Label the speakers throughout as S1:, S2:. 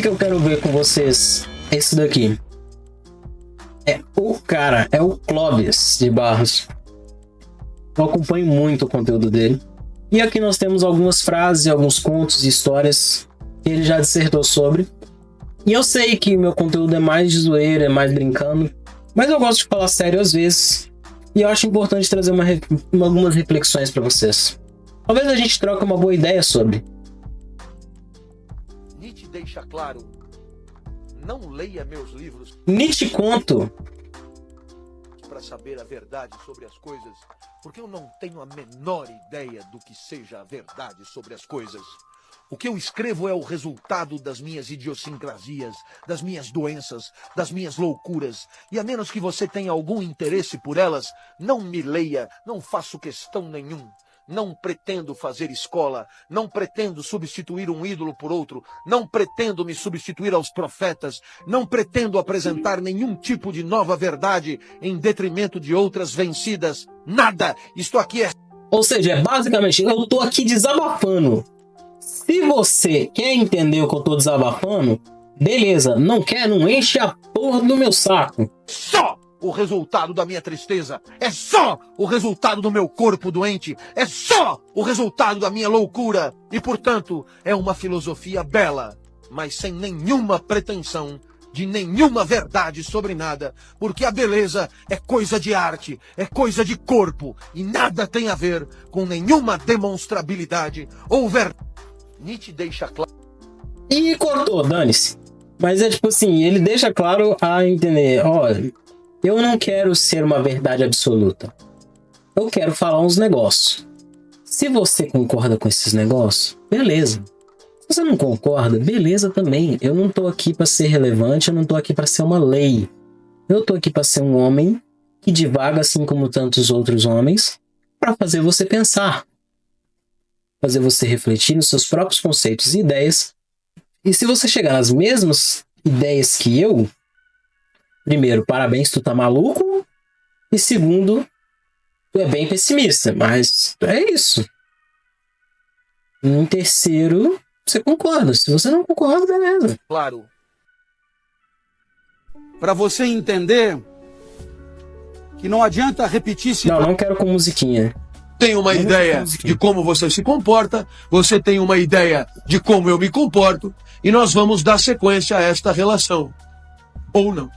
S1: que eu quero ver com vocês? Esse daqui. É o cara, é o Clóvis de Barros. Eu acompanho muito o conteúdo dele. E aqui nós temos algumas frases, alguns contos e histórias que ele já dissertou sobre. E eu sei que meu conteúdo é mais de zoeira, é mais brincando, mas eu gosto de falar sério às vezes. E eu acho importante trazer algumas reflexões para vocês. Talvez a gente troque uma boa ideia sobre.
S2: Nietzsche deixa claro: não leia meus livros
S1: Nietzsche conto
S2: para saber a verdade sobre as coisas, porque eu não tenho a menor ideia do que seja a verdade sobre as coisas. O que eu escrevo é o resultado das minhas idiosincrasias, das minhas doenças, das minhas loucuras. E a menos que você tenha algum interesse por elas, não me leia, não faço questão nenhum. Não pretendo fazer escola, não pretendo substituir um ídolo por outro, não pretendo me substituir aos profetas, não pretendo apresentar nenhum tipo de nova verdade em detrimento de outras vencidas. Nada! Isto aqui é...
S1: Ou seja, basicamente, eu tô aqui desabafando. Se você quer entender o que eu tô desabafando, beleza. Não quer, não enche a porra do meu saco.
S2: Só o resultado da minha tristeza. É só o resultado do meu corpo doente. É só o resultado da minha loucura. E, portanto, é uma filosofia bela, mas sem nenhuma pretensão de nenhuma verdade sobre nada, porque a beleza é coisa de arte, é coisa de corpo, e nada tem a ver com nenhuma demonstrabilidade ou verdade. Nietzsche deixa claro.
S1: E cortou, dane-se. Mas é tipo assim, ele deixa claro a entender, olha, eu não quero ser uma verdade absoluta. Eu quero falar uns negócios. Se você concorda com esses negócios, beleza. Se você não concorda, beleza também. Eu não tô aqui para ser relevante, eu não tô aqui para ser uma lei. Eu tô aqui para ser um homem que divaga assim como tantos outros homens, para fazer você pensar. Fazer você refletir nos seus próprios conceitos e ideias. E se você chegar nas mesmas ideias que eu, primeiro, parabéns, tu tá maluco. E segundo, tu é bem pessimista. Mas é isso. E em terceiro, você concorda. Se você não concorda, beleza.
S2: Claro.
S3: Para você entender que não adianta repetir...
S1: Não quero com musiquinha.
S2: Tem uma ideia de como você se comporta, você tem uma ideia de como eu me comporto, e nós vamos dar sequência a esta relação. Ou não.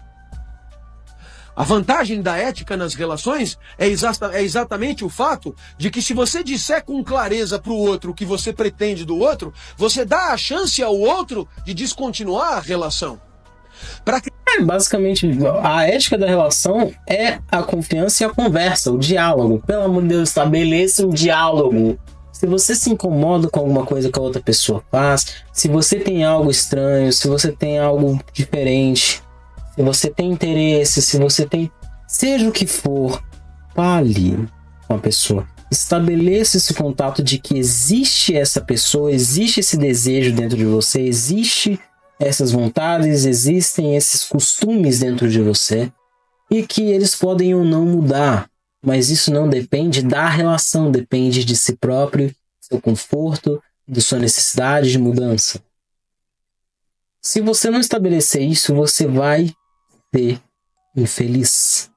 S2: A vantagem da ética nas relações é exatamente o fato de que se você disser com clareza para o outro o que você pretende do outro, você dá a chance ao outro de descontinuar a relação.
S1: Basicamente, a ética da relação é a confiança e a conversa, o diálogo. Pelo amor de Deus, estabeleça um diálogo. Se você se incomoda com alguma coisa que a outra pessoa faz, se você tem algo estranho, se você tem algo diferente, se você tem interesse, se você tem... Seja o que for, fale com a pessoa. Estabeleça esse contato de que existe essa pessoa, existe esse desejo dentro de você, existe essas vontades, existem esses costumes dentro de você e que eles podem ou não mudar, mas isso não depende da relação, depende de si próprio, seu conforto, da sua necessidade de mudança. Se você não estabelecer isso, você vai ser infeliz,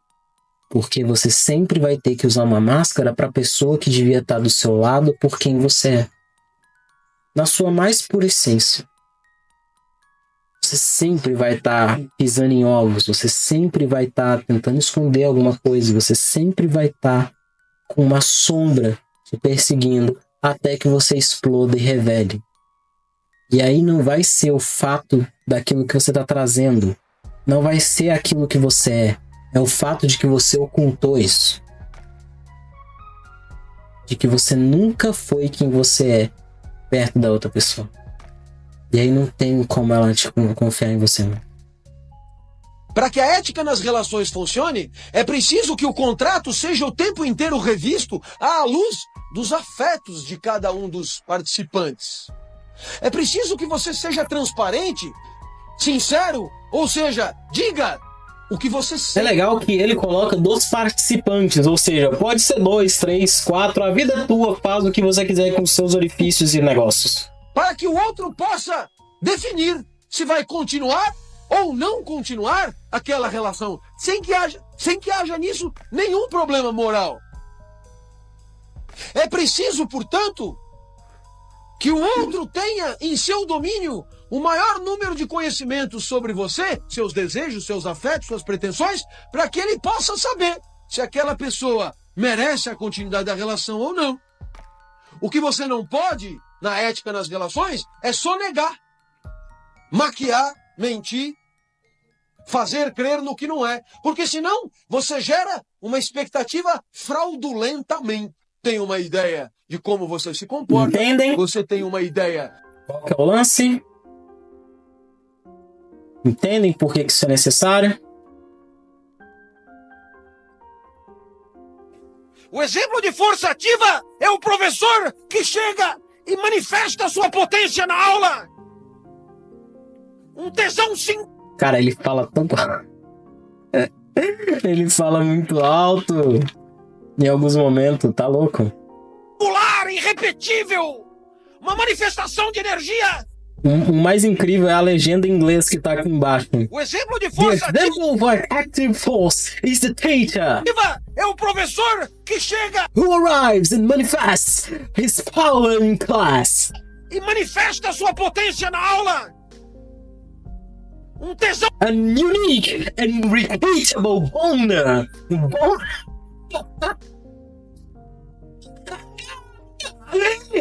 S1: porque você sempre vai ter que usar uma máscara para a pessoa que devia estar do seu lado por quem você é, na sua mais pura essência. Você sempre vai estar pisando em ovos, você sempre vai estar tentando esconder alguma coisa, você sempre vai estar com uma sombra te perseguindo até que você exploda e revele. E aí não vai ser o fato daquilo que você está trazendo, não vai ser aquilo que você é o fato de que você ocultou isso. De que você nunca foi quem você é perto da outra pessoa. E aí não tem como ela confiar em você, não.
S2: Para que a ética nas relações funcione, é preciso que o contrato seja o tempo inteiro revisto à luz dos afetos de cada um dos participantes. É preciso que você seja transparente, sincero, ou seja, diga o que você sente.
S1: É legal que ele coloca dos participantes, ou seja, pode ser 2, 3, 4, a vida é tua, faz o que você quiser com seus orifícios e negócios.
S2: Para que o outro possa definir
S3: se vai continuar ou não continuar aquela relação, sem que haja nisso nenhum problema moral. É preciso, portanto, que o outro tenha em seu domínio o maior número de conhecimentos sobre você, seus desejos, seus afetos, suas pretensões, para que ele possa saber se aquela pessoa merece a continuidade da relação ou não. O que você não pode, na ética nas relações, é sonegar, maquiar, mentir, fazer crer no que não é. Porque senão você gera uma expectativa fraudulentamente. Tem uma ideia de como você se comporta.
S1: Entendem?
S3: Você tem uma ideia.
S1: Qual que é o lance? Entendem por que isso é necessário?
S3: O exemplo de força ativa é o professor que chega e manifesta sua potência na aula. Um tesão sim.
S1: Cara, ele fala tão... Ele fala muito alto. Em alguns momentos, tá louco?
S3: Singular, irrepetível. Uma manifestação de energia.
S1: O mais incrível é a legenda em inglês que tá aqui embaixo.
S3: O exemplo de
S1: The
S3: força
S1: example of an active force is the teacher
S3: ativa é o professor que chega
S1: who arrives and manifests his power in class.
S3: e manifesta sua potência na aula. Um tesão.
S1: An unique and repeatable boner.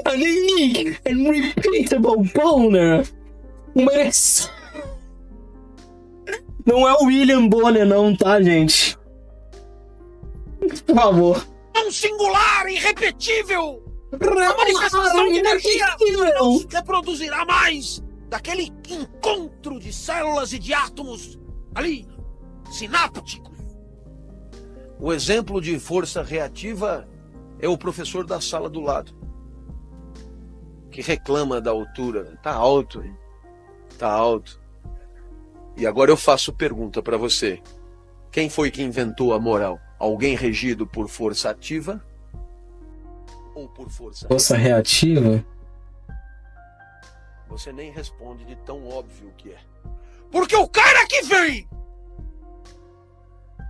S1: An unique and repeatable boner. Mas... Não é o William Bonner não, tá, gente? Por favor.
S3: Um singular, irrepetível. Uma manifestação de energia não se reproduzirá mais daquele encontro de células e de átomos ali, sinápticos. O exemplo de força reativa é o professor da sala do lado, que reclama da altura. Tá alto, hein? Tá alto. E agora eu faço pergunta para você. Quem foi que inventou a moral? Alguém regido por força ativa ou por
S1: força reativa?
S3: Você nem responde de tão óbvio que é. Porque o cara que vem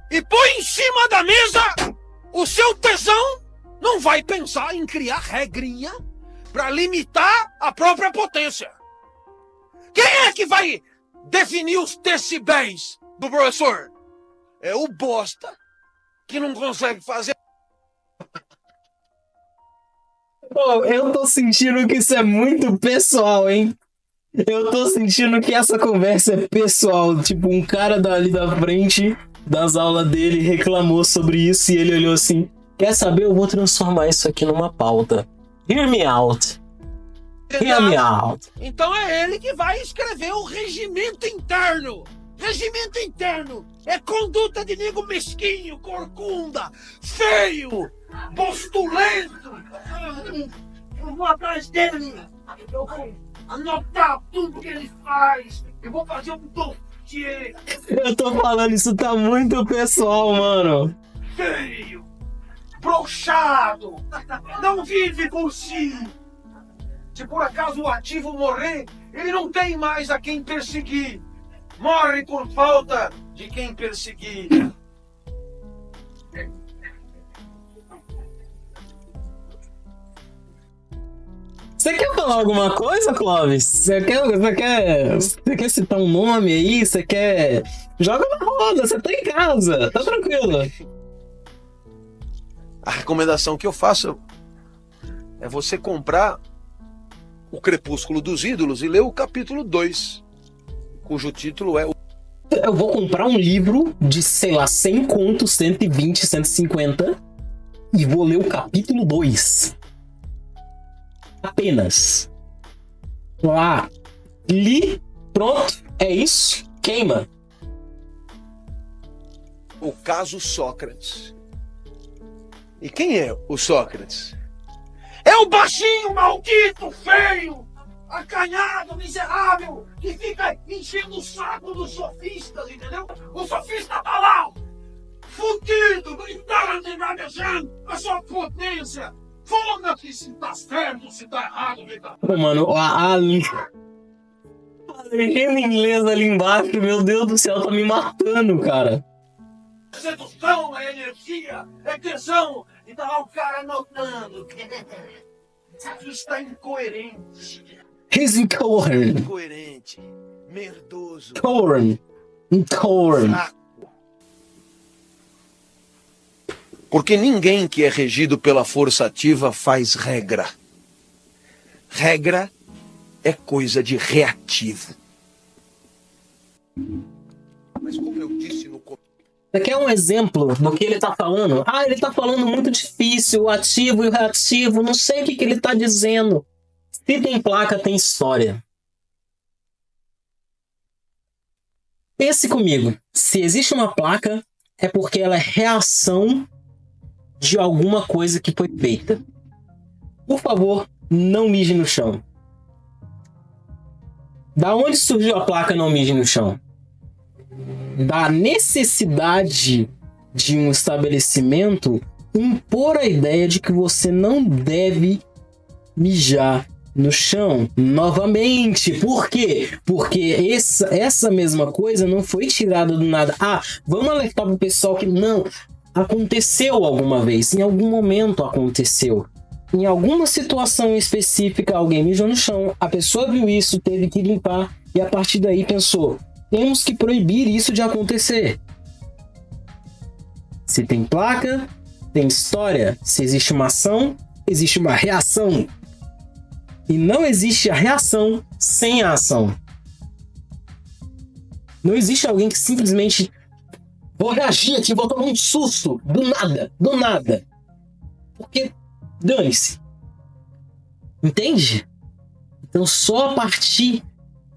S3: e põe em cima da mesa o seu tesão não vai pensar em criar regrinha para limitar a própria potência. Quem é que vai definir os decibéis do professor? É o bosta que não consegue fazer.
S1: Pô, eu tô sentindo que isso é muito pessoal, hein? Eu tô sentindo que essa conversa é pessoal. Tipo, um cara dali da frente das aulas dele reclamou sobre isso e ele olhou assim: quer saber? Eu vou transformar isso aqui numa pauta. Hear me out. Hear me out.
S3: Então é ele que vai escrever o regimento interno. Regimento interno é conduta de nego mesquinho, corcunda, feio, postulento. Eu vou atrás dele. Eu vou anotar tudo que ele faz. Eu vou fazer um dossiê.
S1: Eu tô falando, isso tá muito pessoal, mano.
S3: Feio, broxado, não vive por si. Se por acaso o ativo morrer, ele não tem mais a quem perseguir. Morre por falta de quem perseguir.
S1: Você quer falar alguma coisa, Clóvis? Você quer citar um nome aí? Você quer... Joga na roda, você tá em casa, tá tranquilo.
S3: A recomendação que eu faço é você comprar O Crepúsculo dos Ídolos e ler o capítulo 2, cujo título é...
S1: Eu vou comprar um livro de, sei lá, 100 contos, 120, 150 e vou ler o capítulo 2. Apenas. Lá. Li. Pronto. É isso. Queima.
S3: O caso Sócrates. E quem é o Sócrates? É o baixinho, maldito, feio, acanhado, miserável, que fica enchendo o saco dos sofistas, entendeu? O sofista tá lá, fudido, gritando e gaguejando a sua potência. Foda-se se tá certo, se tá errado,
S1: Pô, mano, A legenda em inglês ali embaixo, meu Deus do céu, tá me matando, cara.
S3: Sedução, é energia, é tesão. E tá lá o cara anotando. Isso está incoerente.
S1: He's incoherent.
S3: Incoerente, merdoso,
S1: Incoherent.
S2: Porque ninguém que é regido pela força ativa faz regra. Regra é coisa de reativo. Mas como eu disse no começo...
S1: Você quer um exemplo do que ele tá falando? Ah, ele tá falando muito difícil, o ativo e o reativo, não sei o que ele tá dizendo. Se tem placa, tem história. Pense comigo. Se existe uma placa, é porque ela é reação de alguma coisa que foi feita. Por favor, não mije no chão. Da onde surgiu a placa não mije no chão? Da necessidade de um estabelecimento impor a ideia de que você não deve mijar no chão novamente. Por quê? Porque essa mesma coisa não foi tirada do nada. Ah, vamos alertar pro pessoal que não, aconteceu alguma vez, em algum momento aconteceu. Em alguma situação específica, alguém mijou no chão, a pessoa viu isso, teve que limpar, e a partir daí pensou, temos que proibir isso de acontecer. Se tem placa, tem história. Se existe uma ação, existe uma reação. E não existe a reação sem a ação. Não existe alguém que simplesmente vou reagir aqui, vou tomar um susto, do nada. Porque dane-se. Entende? Então só a partir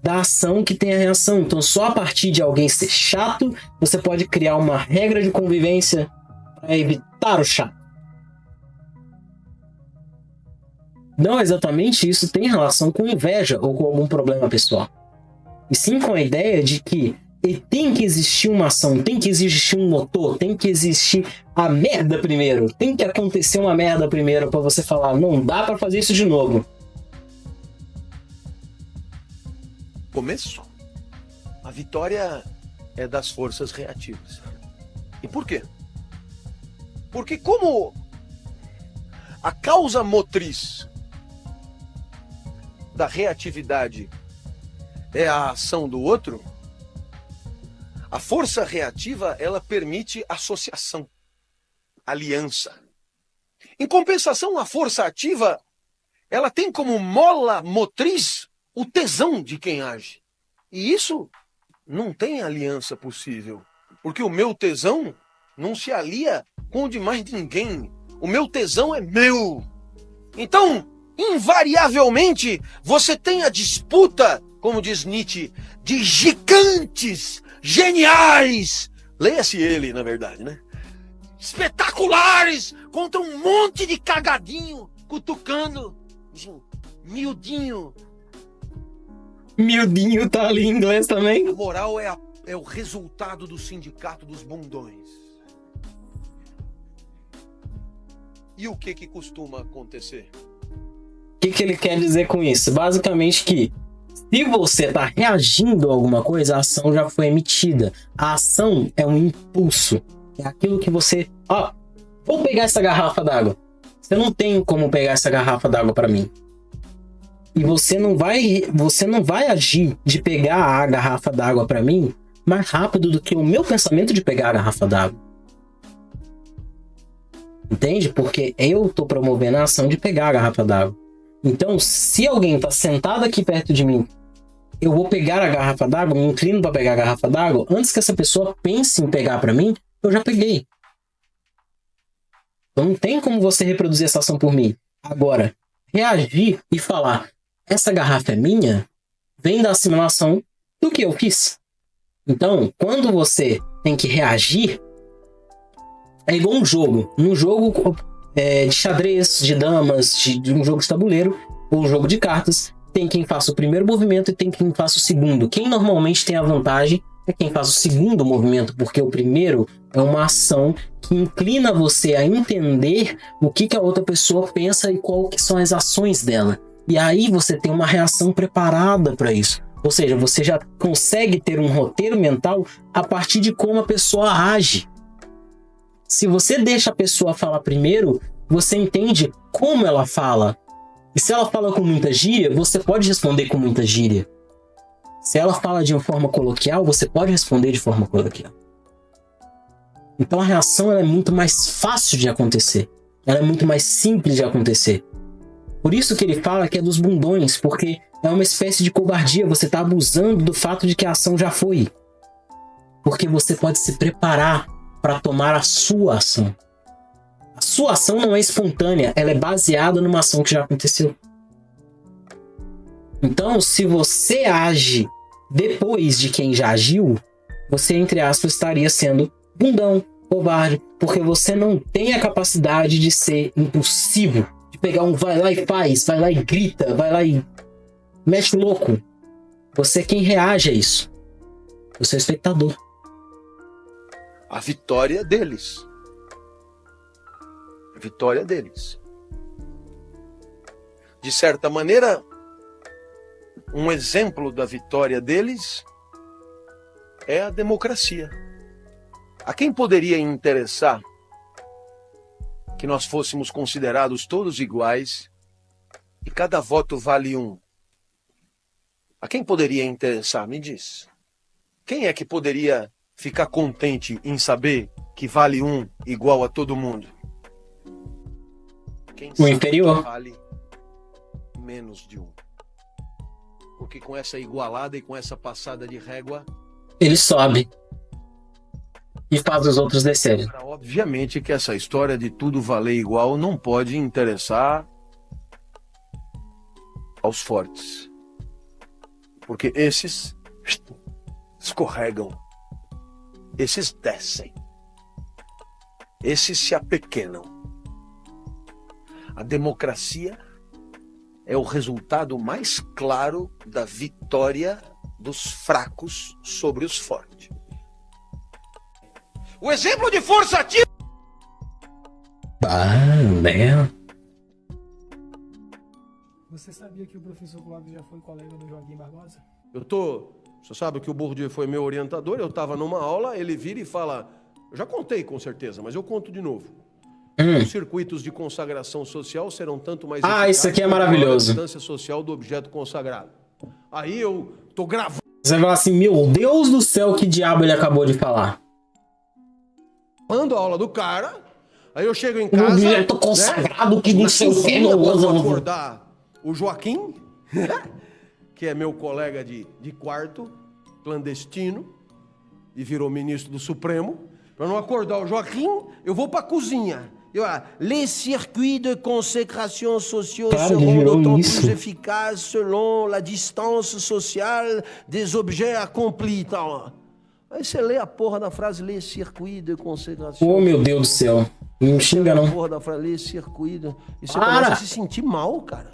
S1: da ação que tem a reação. Então só a partir de alguém ser chato, você pode criar uma regra de convivência para evitar o chato. Não exatamente isso tem relação com inveja ou com algum problema pessoal. E sim com a ideia de que tem que existir uma ação, tem que existir um motor, tem que existir a merda primeiro. Tem que acontecer uma merda primeiro para você falar, não dá para fazer isso de novo.
S2: Começo, a vitória é das forças reativas. E por quê? Porque como a causa motriz da reatividade é a ação do outro, a força reativa, ela permite associação, aliança. Em compensação, a força ativa, ela tem como mola motriz o tesão de quem age. E isso não tem aliança possível, porque o meu tesão não se alia com o de mais ninguém. O meu tesão é meu. Então, invariavelmente, você tem a disputa, como diz Nietzsche, de gigantes, geniais. Leia-se ele, na verdade, né? Espetaculares contra um monte de cagadinho, cutucando, miudinho.
S1: Miudinho tá ali em inglês também.
S2: A moral é o resultado do sindicato dos bundões. E o que costuma acontecer?
S1: O que ele quer dizer com isso? Basicamente que se você está reagindo a alguma coisa, a ação já foi emitida. A ação é um impulso. É aquilo que você... Ó, vou pegar essa garrafa d'água. Você não tem como pegar essa garrafa d'água para mim. E você não vai agir de pegar a garrafa d'água para mim mais rápido do que o meu pensamento de pegar a garrafa d'água. Entende? Porque eu tô promovendo a ação de pegar a garrafa d'água. Então, se alguém tá sentado aqui perto de mim, eu vou pegar a garrafa d'água, me inclino para pegar a garrafa d'água, antes que essa pessoa pense em pegar para mim, eu já peguei. Então não tem como você reproduzir essa ação por mim. Agora, reagir e falar, essa garrafa é minha, vem da assimilação do que eu fiz. Então, quando você tem que reagir, é igual um jogo. Num jogo de xadrez, de damas, de um jogo de tabuleiro, ou um jogo de cartas, tem quem faça o primeiro movimento e tem quem faça o segundo. Quem normalmente tem a vantagem é quem faz o segundo movimento, porque o primeiro é uma ação que inclina você a entender o que a outra pessoa pensa e qual que são as ações dela. E aí você tem uma reação preparada para isso. Ou seja, você já consegue ter um roteiro mental a partir de como a pessoa age. Se você deixa a pessoa falar primeiro, você entende como ela fala. E se ela fala com muita gíria, você pode responder com muita gíria. Se ela fala de uma forma coloquial, você pode responder de forma coloquial. Então a reação ela é muito mais fácil de acontecer. Ela é muito mais simples de acontecer. Por isso que ele fala que é dos bundões, porque é uma espécie de covardia. Você está abusando do fato de que a ação já foi. Porque você pode se preparar para tomar a sua ação. A sua ação não é espontânea, ela é baseada numa ação que já aconteceu. Então, se você age depois de quem já agiu, você, entre aspas, estaria sendo bundão, covarde, porque você não tem a capacidade de ser impulsivo, de pegar um vai lá e faz, vai lá e grita, vai lá e mexe o louco. Você é quem reage a isso. Você é o espectador.
S2: A vitória deles. A vitória deles. De certa maneira, um exemplo da vitória deles é a democracia. A quem poderia interessar que nós fôssemos considerados todos iguais e cada voto vale um? A quem poderia interessar? Me diz. Quem é que poderia ficar contente em saber que vale um igual a todo mundo? Quem
S1: O
S2: sabe
S1: inferior.
S2: que vale menos de um. Porque com essa igualada e com essa passada de régua,
S1: Ele sobe e faz os outros descerem.
S2: obviamente que essa história de tudo valer igual não pode interessar aos fortes. Porque esses escorregam. Esses descem. Esses se apequenam. A democracia é o resultado mais claro da vitória dos fracos sobre os fortes.
S3: O exemplo de força ativa.
S1: Né?
S4: Você sabia que o professor Clóvis já foi colega do Joaquim Barbosa?
S2: Você sabe que o Bourdieu foi meu orientador, eu estava numa aula, ele vira e fala, eu já contei com certeza, mas eu conto de novo. Os circuitos de consagração social serão tanto mais eficazes
S1: isso aqui é
S2: quanto maior
S1: maravilhoso.
S2: a distância social do objeto consagrado. Aí eu tô gravando
S1: Você vai falar assim, meu Deus do céu, que diabo ele acabou de falar?
S2: a aula do cara, aí eu chego em
S1: Um
S2: casa,
S1: objeto consagrado que não sei o que,
S2: eu vou
S1: não.
S2: acordar o Joaquim, que é meu colega de quarto, clandestino, e virou ministro do Supremo. Para não acordar o Joaquim, eu vou para a cozinha. Les circuits de consécration sociaux
S1: Cara,
S2: seront
S1: virou
S2: d'autant
S1: isso.
S2: plus efficaces selon la distance sociale des objets accomplis. Tal. Aí você lê a porra da frase, les circuits de consécration.
S1: Oh, meu Deus do céu. Não xinga,
S2: A
S1: não.
S2: porra da frase, les circuits. E você
S1: Para!
S2: começa a se sentir mal, cara.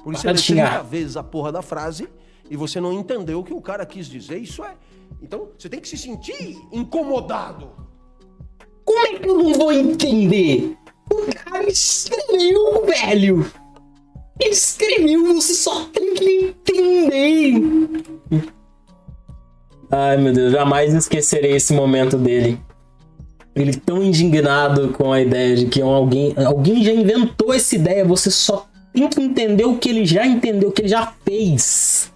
S2: Por isso
S1: Para de
S2: você lê 30
S1: xingar.
S2: vezes a porra da frase e você não entendeu o que o cara quis dizer. Isso é... Então, você tem que se sentir incomodado.
S1: Como é que eu não vou entender? O cara escreveu, velho. Ele escreveu, você só tem que entender. Ai, meu Deus, jamais esquecerei esse momento dele. Ele tão indignado com a ideia de que alguém já inventou essa ideia, você só tem que entender o que ele já entendeu, o que ele já fez.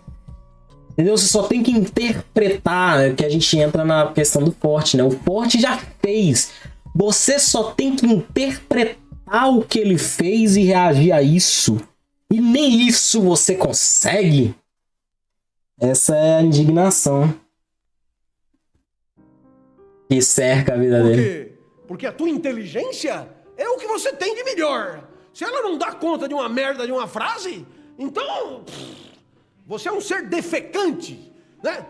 S1: Entendeu? Você só tem que interpretar, que a gente entra na questão do Forte, né? O Forte já fez. Você só tem que interpretar o que ele fez e reagir a isso. E nem isso você consegue. Essa é a indignação que cerca a vida
S2: Por
S1: dele.
S2: quê? Porque a tua inteligência é o que você tem de melhor. Se ela não dá conta de uma merda de uma frase, então você é um ser defecante, né?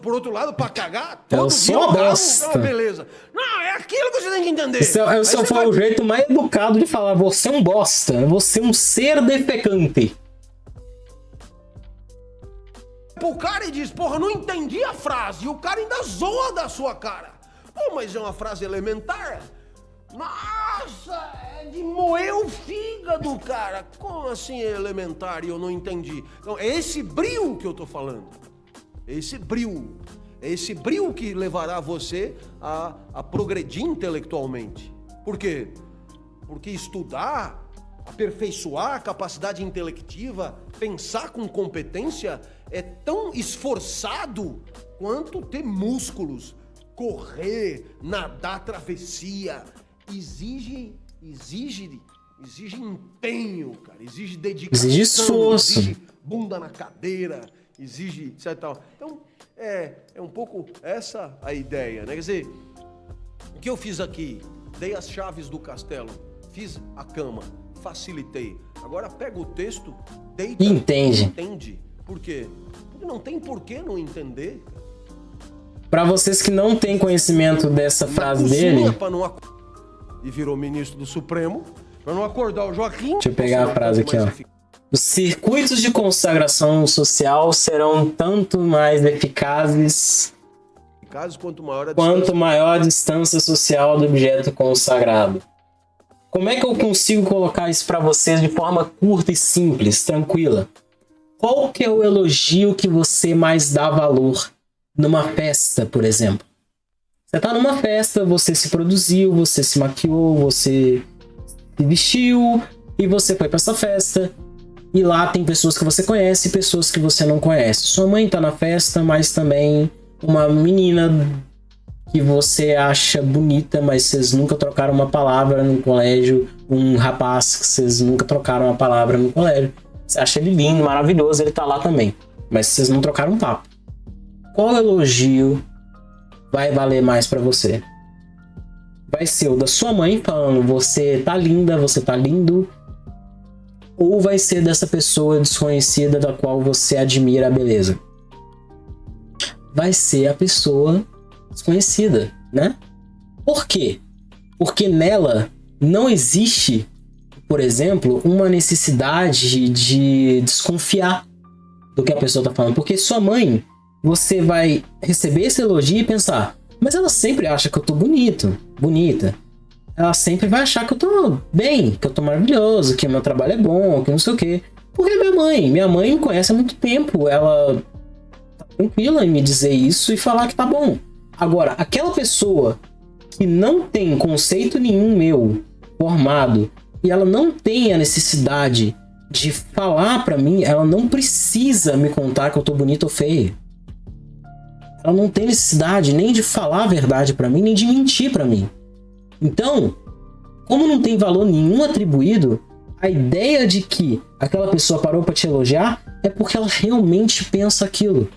S2: Por outro lado, pra cagar, todo
S1: sou
S2: dia
S1: uma
S2: cago,
S1: bosta.
S2: é uma beleza. Não, é aquilo que você tem que entender.
S1: Esse
S2: Aí
S1: foi
S2: você vai-
S1: o jeito mais educado de falar. Você é um bosta. Você é um ser defecante.
S2: O cara e diz, porra, não entendi a frase. E o cara ainda zoa da sua cara. Pô, mas é uma frase elementar. Nossa, é
S5: de moer o fígado, cara. Como assim é elementar e eu não entendi? Então, é esse brio que eu tô falando. Esse brio. É esse brio que levará você a progredir intelectualmente. Por quê? Porque estudar, aperfeiçoar a capacidade intelectiva, pensar com competência é tão esforçado quanto ter músculos, correr, nadar travessia. Exige empenho, cara. Exige dedicação.
S1: Exige esforço.
S5: Exige bunda na cadeira. Exige etc. Então, é um pouco essa a ideia, né? Quer dizer, o que eu fiz aqui? Dei as chaves do castelo, fiz a cama, facilitei. Agora pega o texto, deita
S1: e entende.
S5: Por quê? Porque não tem por que não entender.
S1: Para vocês que não têm conhecimento dessa frase dele...
S5: E virou ministro do Supremo, para não acordar o Joaquim...
S1: Deixa eu pegar a frase aqui, ó. Os circuitos de consagração social serão tanto mais eficazes quanto maior a distância social do objeto consagrado. Como é que eu consigo colocar isso para vocês de forma curta e simples, tranquila? Qual que é o elogio que você mais dá valor numa festa, por exemplo? Você tá numa festa, você se produziu, você se maquiou, você se vestiu e você foi para essa festa. E lá tem pessoas que você conhece e pessoas que você não conhece. Sua mãe tá na festa, mas também uma menina que você acha bonita, mas vocês nunca trocaram uma palavra no colégio. Um rapaz que vocês nunca trocaram uma palavra no colégio. Você acha ele lindo, maravilhoso, ele tá lá também. Mas vocês não trocaram um papo. Qual elogio vai valer mais pra você? Vai ser o da sua mãe falando, você tá linda, você tá lindo? Ou vai ser dessa pessoa desconhecida da qual você admira a beleza? Vai ser a pessoa desconhecida, né? Por quê? Porque nela não existe, por exemplo, uma necessidade de desconfiar do que a pessoa tá falando. Porque sua mãe, você vai receber esse elogio e pensar, mas ela sempre acha que eu tô bonita. Ela sempre vai achar que eu tô bem, que eu tô maravilhoso, que o meu trabalho é bom, que não sei o quê. Porque minha mãe me conhece há muito tempo, ela tá tranquila em me dizer isso e falar que tá bom. Agora, aquela pessoa que não tem conceito nenhum meu formado e ela não tem a necessidade de falar pra mim, ela não precisa me contar que eu tô bonito ou feio. Ela não tem necessidade nem de falar a verdade pra mim, nem de mentir pra mim. Então, como não tem valor nenhum atribuído, a ideia de que aquela pessoa parou para te elogiar é porque ela realmente pensa aquilo.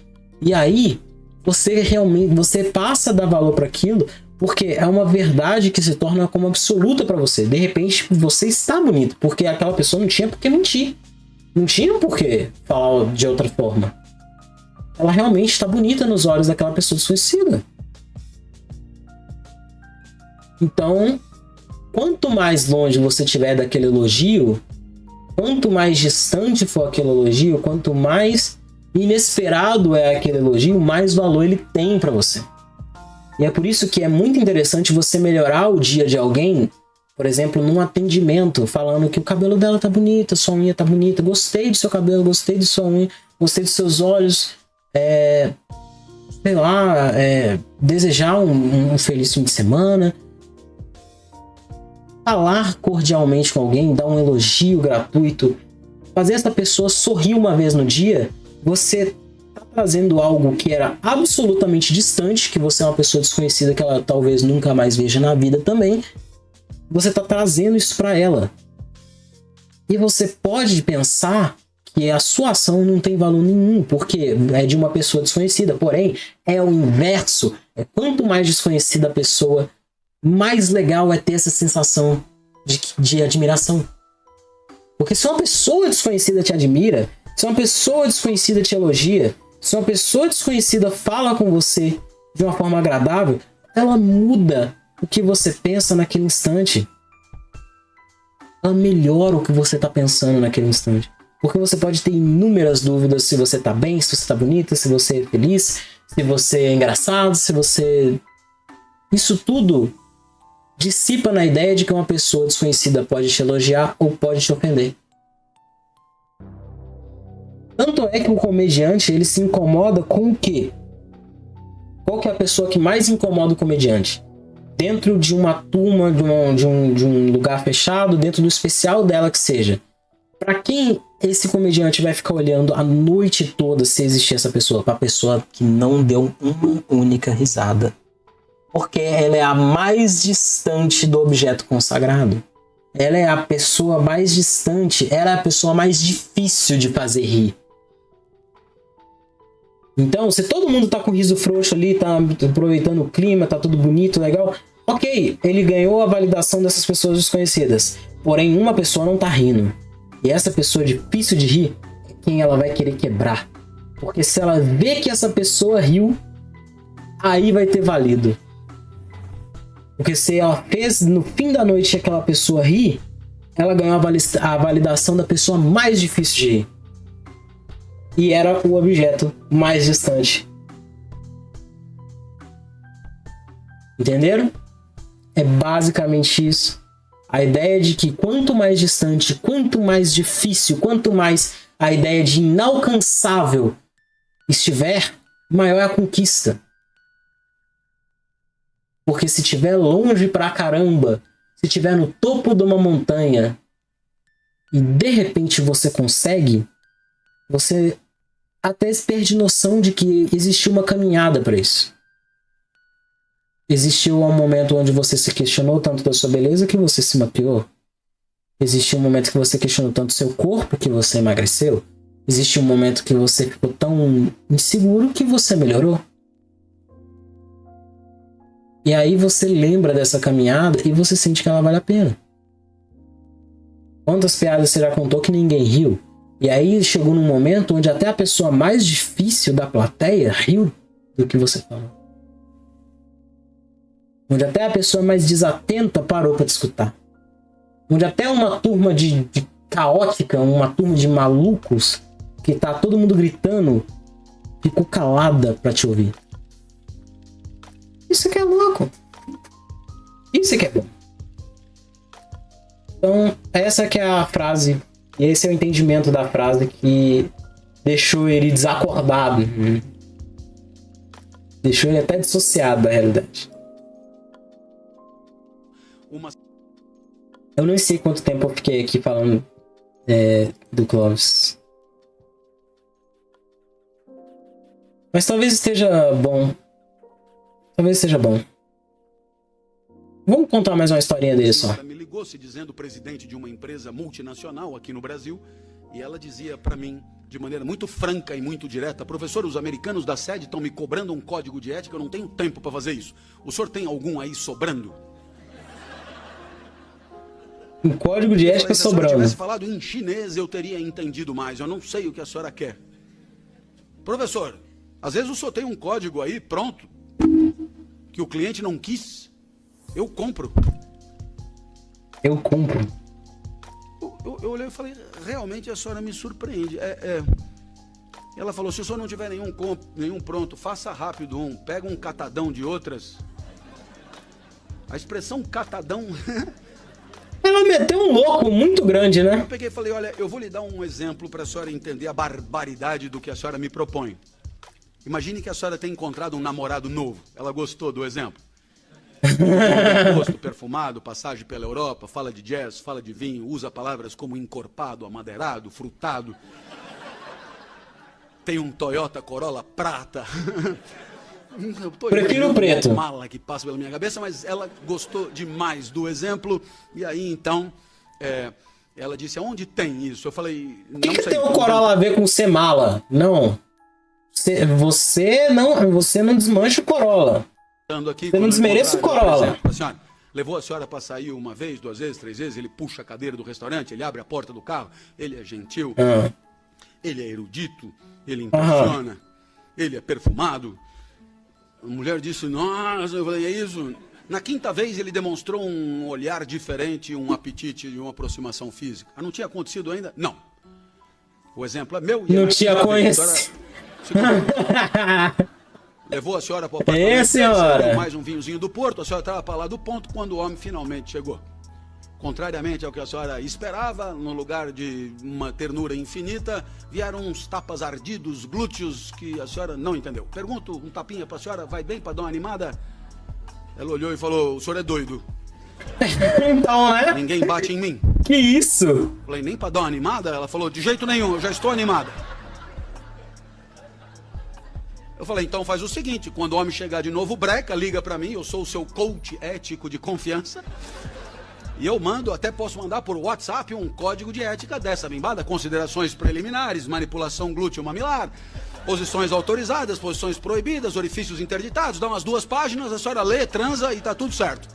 S1: E aí, você passa a dar valor para aquilo porque é uma verdade que se torna como absoluta para você. De repente, você está bonito, porque aquela pessoa não tinha por que mentir. Não tinha por que falar de outra forma. Ela realmente está bonita nos olhos daquela pessoa desconhecida. Então, quanto mais longe você estiver daquele elogio, quanto mais distante for aquele elogio, quanto mais inesperado é aquele elogio, mais valor ele tem para você. E é por isso que é muito interessante você melhorar o dia de alguém, por exemplo, num atendimento, falando que o cabelo dela tá bonito, a sua unha tá bonita, gostei do seu cabelo, gostei de sua unha, gostei dos seus olhos, sei lá, desejar um feliz fim de semana. Falar cordialmente com alguém, dar um elogio gratuito, fazer essa pessoa sorrir uma vez no dia, você tá trazendo algo que era absolutamente distante, que você é uma pessoa desconhecida que ela talvez nunca mais veja na vida também, você tá trazendo isso para ela. E você pode pensar que a sua ação não tem valor nenhum, porque é de uma pessoa desconhecida, porém, é o inverso. Quanto mais desconhecida a pessoa, mais legal é ter essa sensação de admiração. Porque se uma pessoa desconhecida te admira, se uma pessoa desconhecida te elogia, se uma pessoa desconhecida fala com você de uma forma agradável, ela muda o que você pensa naquele instante. Ela melhora o que você está pensando naquele instante. Porque você pode ter inúmeras dúvidas se você está bem, se você está bonita, se você é feliz, se você é engraçado, se você... Isso tudo dissipa na ideia de que uma pessoa desconhecida pode te elogiar ou pode te ofender. Tanto é que o comediante, ele se incomoda com o quê? Qual que é a pessoa que mais incomoda o comediante? Dentro de uma turma, de um lugar fechado, dentro do especial dela que seja. Pra quem esse comediante vai ficar olhando a noite toda se existir essa pessoa? Pra pessoa que não deu uma única risada. Porque ela é a mais distante do objeto consagrado. Ela é a pessoa mais distante, ela é a pessoa mais difícil de fazer rir. Então, se todo mundo tá com riso frouxo ali, tá aproveitando o clima, tá tudo bonito, legal, ok, ele ganhou a validação dessas pessoas desconhecidas. Porém, uma pessoa não tá rindo. E essa pessoa difícil de rir é quem ela vai querer quebrar. Porque se ela vê que essa pessoa riu, aí vai ter valido. Porque se ela fez no fim da noite aquela pessoa rir, ela ganhou a validação da pessoa mais difícil de rir. E era o objeto mais distante. Entenderam? É basicamente isso. A ideia de que quanto mais distante, quanto mais difícil, quanto mais a ideia de inalcançável estiver, maior é a conquista. Porque se estiver longe pra caramba, se estiver no topo de uma montanha e de repente você consegue, você até perde noção de que existiu uma caminhada para isso. Existiu um momento onde você se questionou tanto da sua beleza que você se maquiou. Existiu um momento que você questionou tanto seu corpo que você emagreceu. Existiu um momento que você ficou tão inseguro que você melhorou. E aí você lembra dessa caminhada e você sente que ela vale a pena. Quantas piadas você já contou que ninguém riu? E aí chegou num momento onde até a pessoa mais difícil da plateia riu do que você falou. Onde até a pessoa mais desatenta parou para te escutar. Onde até uma turma de caótica, uma turma de malucos, que tá todo mundo gritando, ficou calada para te ouvir. Isso que é louco. Isso que é bom. Então, essa que é a frase. E esse é o entendimento da frase que deixou ele desacordado. Deixou ele até dissociado da realidade. Eu não sei quanto tempo eu fiquei aqui falando do Clóvis. Mas talvez esteja bom. Talvez seja bom. Vamos contar mais uma historinha dele só.
S6: Me ligou se dizendo presidente de uma empresa multinacional aqui no Brasil, e ela dizia para mim, de maneira muito franca e muito direta: professor, os americanos da sede estão me cobrando um código de ética, eu não tenho tempo para fazer isso. O senhor tem algum aí sobrando?
S1: Um código de ética sobrando. Se a senhora
S6: tivesse falado em chinês, eu teria entendido mais. Eu não sei o que a senhora quer. Professor, às vezes o senhor tem um código aí pronto, que o cliente não quis. Eu compro.
S1: Eu compro.
S6: Eu olhei e falei: realmente a senhora me surpreende. Ela falou: se o senhor não tiver nenhum pronto, faça rápido um. Pega um catadão de outras. A expressão catadão...
S1: Ela meteu um louco muito grande, né?
S6: Eu peguei e falei: olha, eu vou lhe dar um exemplo para a senhora entender a barbaridade do que a senhora me propõe. Imagine que a senhora tem encontrado um namorado novo. Ela gostou do exemplo? Rosto perfumado, passagem pela Europa, fala de jazz, fala de vinho, usa palavras como encorpado, amadeirado, frutado. Tem um Toyota Corolla prata.
S1: Prefiro o preto.
S6: Mala que passa pela minha cabeça, mas ela gostou demais do exemplo. E aí então ela disse: aonde tem isso? Eu falei: não sei. O que tem o
S1: Corolla a ver com ser mala? Não. Você não desmancha o Corolla.
S6: Aqui,
S1: você não desmerece o Corolla.
S6: Exemplo, a senhora levou a senhora para sair uma vez, 2 vezes, 3 vezes, ele puxa a cadeira do restaurante, ele abre a porta do carro, ele é gentil, ele é erudito, ele impressiona, ele é perfumado. A mulher disse: nossa, eu falei: é isso? Na 5ª vez ele demonstrou um olhar diferente, um apetite de uma aproximação física. Não tinha acontecido ainda? Não. O exemplo é meu.
S1: Não tinha conhecido.
S6: levou a senhora para o apartamento,
S1: senhora.
S6: mais um vinhozinho do Porto, a senhora estava para lá do ponto quando o homem finalmente chegou. Contrariamente ao que a senhora esperava, no lugar de uma ternura infinita, vieram uns tapas ardidos, glúteos, que a senhora não entendeu. Pergunto, um tapinha para a senhora, vai bem para dar uma animada? Ela olhou e falou, o senhor é doido.
S1: Então, né?
S6: Ninguém bate em mim.
S1: Que isso?
S6: Falei, nem para dar uma animada? Ela falou, de jeito nenhum, eu já estou animada. Eu falei, então faz o seguinte, quando o homem chegar de novo breca, liga para mim, eu sou o seu coach ético de confiança. E eu mando, até posso mandar por WhatsApp um código de ética dessa bimbada, considerações preliminares, manipulação glúteo mamilar, posições autorizadas, posições proibidas, orifícios interditados, dá umas 2 páginas, a senhora lê, transa e tá tudo certo.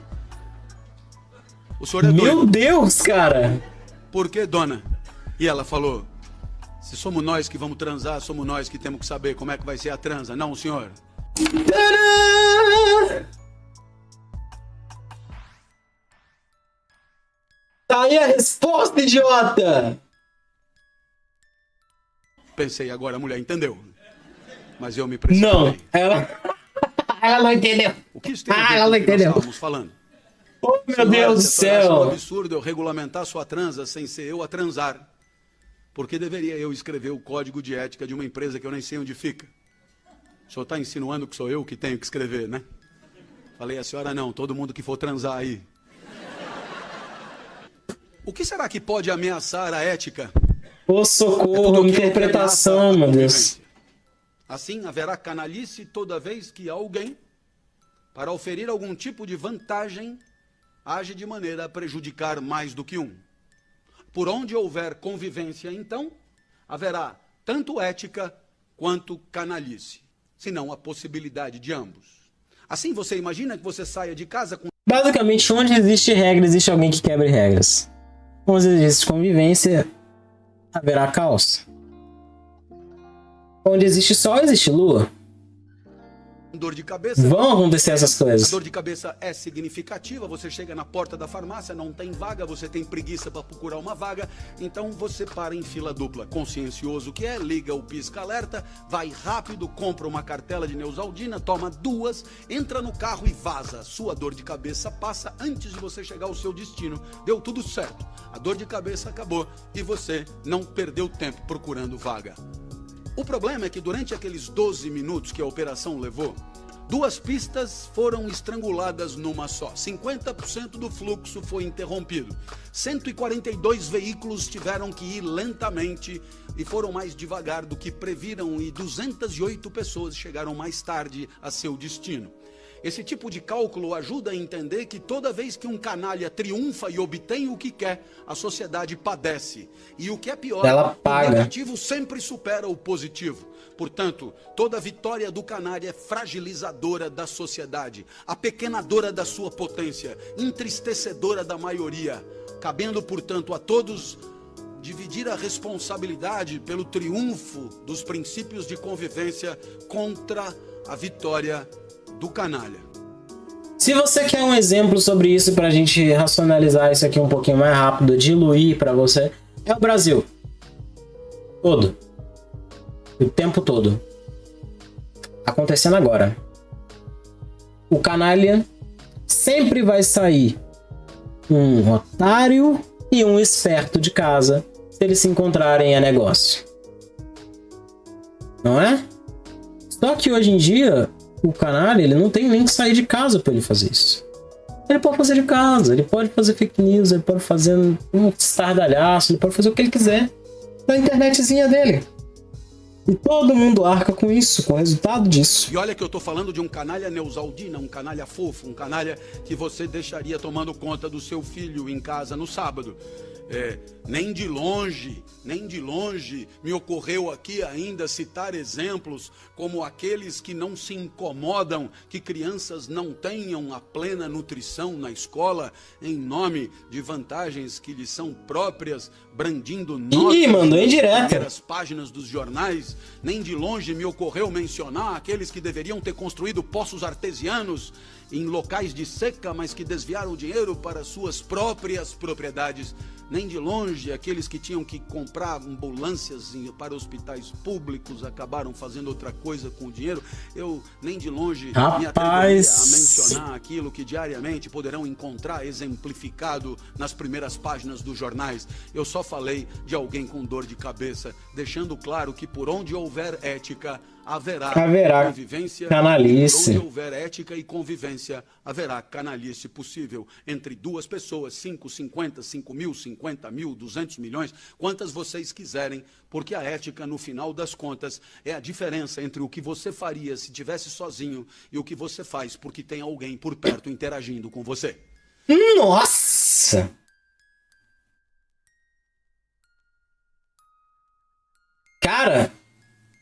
S6: O senhor é doido.
S1: Meu Deus, cara!
S6: Por que, dona? E ela falou, se somos nós que vamos transar, somos nós que temos que saber como é que vai ser a transa, não o senhor.
S1: Tadã! Tá aí a resposta, idiota!
S6: Pensei, agora a mulher entendeu. Mas eu me precipitei.
S1: Não, ela não entendeu.
S6: O que isso tem a ver
S1: ela
S6: com
S1: não
S6: o que nós
S1: entendeu.
S6: estávamos falando?
S1: Oh, meu
S6: Senhora,
S1: Deus do
S6: você acha um
S1: céu!
S6: absurdo eu regulamentar sua transa sem ser eu a transar. Por que deveria eu escrever o código de ética de uma empresa que eu nem sei onde fica? O senhor está insinuando que sou eu que tenho que escrever, né? Falei, a senhora não, todo mundo que for transar aí. O que será que pode ameaçar a ética?
S1: Ô, socorro, interpretação, meu Deus.
S6: Assim, haverá canalice toda vez que alguém, para oferir algum tipo de vantagem, age de maneira a prejudicar mais do que um. Por onde houver convivência, então, haverá tanto ética quanto canalice, se não a possibilidade de ambos. Assim, você imagina que você saia de casa com...
S1: Basicamente, onde existe regra, existe alguém que quebre regras. Onde existe convivência, haverá caos. Onde existe sol, existe lua.
S6: dor de cabeça.
S1: Vão acontecer essas
S6: A
S1: coisas.
S6: dor de cabeça é significativa, você chega na porta da farmácia, não tem vaga, você tem preguiça para procurar uma vaga, então você para em fila dupla. Consciencioso que é, liga o pisca-alerta, vai rápido, compra uma cartela de Neosaldina, toma 2, entra no carro e vaza. Sua dor de cabeça passa antes de você chegar ao seu destino. Deu tudo certo. A dor de cabeça acabou e você não perdeu tempo procurando vaga. O problema é que durante aqueles 12 minutos que a operação levou, 2 pistas foram estranguladas numa só. 50% do fluxo foi interrompido. 142 veículos tiveram que ir lentamente e foram mais devagar do que previram, e 208 pessoas chegaram mais tarde a seu destino. Esse tipo de cálculo ajuda a entender que toda vez que um canalha triunfa e obtém o que quer, a sociedade padece. E o que é pior,
S1: ela paga.
S6: O negativo sempre supera o positivo. Portanto, toda vitória do canalha é fragilizadora da sociedade, apequenadora da sua potência, entristecedora da maioria. Cabendo, portanto, a todos dividir a responsabilidade pelo triunfo dos princípios de convivência contra a vitória do canalha.
S1: Se você quer um exemplo sobre isso pra gente racionalizar isso aqui um pouquinho mais rápido, diluir pra você, é o Brasil. Todo. O tempo todo. Acontecendo agora. O canalha sempre vai sair um otário e um esperto de casa se eles se encontrarem a negócio. Não é? Só que hoje em dia o canalha, ele não tem nem que sair de casa para ele fazer isso. Ele pode fazer de casa, ele pode fazer fake news, ele pode fazer um estardalhaço, ele pode fazer o que ele quiser na internetzinha dele. E todo mundo arca com isso, com o resultado disso.
S6: E olha que eu tô falando de um canalha Neusaldina, um canalha fofo, um canalha que você deixaria tomando conta do seu filho em casa no sábado. Nem de longe me ocorreu aqui ainda citar exemplos como aqueles que não se incomodam que crianças não tenham a plena nutrição na escola em nome de vantagens que lhes são próprias, brandindo notas
S1: mandou em
S6: nas
S1: direto.
S6: primeiras páginas dos jornais. Nem de longe me ocorreu mencionar aqueles que deveriam ter construído poços artesianos em locais de seca, mas que desviaram o dinheiro para suas próprias propriedades. nem de longe aqueles que tinham que comprar ambulâncias para hospitais públicos acabaram fazendo outra coisa com o dinheiro. Eu nem de longe me atreveria a mencionar aquilo que diariamente poderão encontrar exemplificado nas primeiras páginas dos jornais. Eu só falei de alguém com dor de cabeça, deixando claro que por onde houver ética, haverá convivência,
S1: canalice.
S6: Onde houver ética e convivência, haverá canalice possível entre duas pessoas, 5, 50, 5 mil, 50 mil, 200 milhões, quantas vocês quiserem, porque a ética, no final das contas, é a diferença entre o que você faria se estivesse sozinho e o que você faz porque tem alguém por perto interagindo com você.
S1: Nossa! Cara,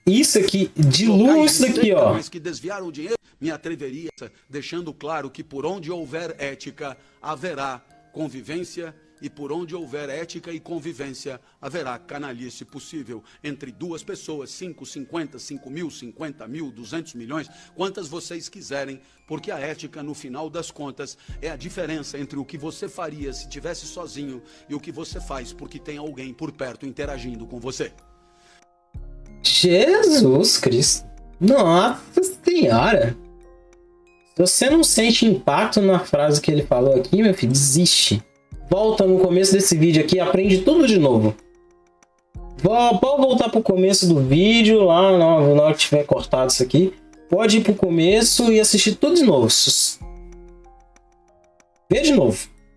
S1: isso aqui, dilua isso daqui, ó.
S6: Mas que desviaram o dinheiro, me atreveria, deixando claro que por onde houver ética, haverá convivência, e por onde houver ética e convivência, haverá canalice possível entre duas pessoas, 5, 50, 5 mil, 50 mil, 200 milhões, quantas vocês quiserem, porque a ética, no final das contas, é a diferença entre o que você faria se estivesse sozinho e o que você faz porque tem alguém por perto interagindo com você.
S1: Jesus Cristo. Nossa Senhora. Se você não sente impacto na frase que ele falou aqui, meu filho, desiste. Volta no começo desse vídeo aqui e aprende tudo de novo. Pode voltar pro começo do vídeo, lá na hora que tiver cortado isso aqui. Pode ir pro começo e assistir tudo de novo. Vê de novo.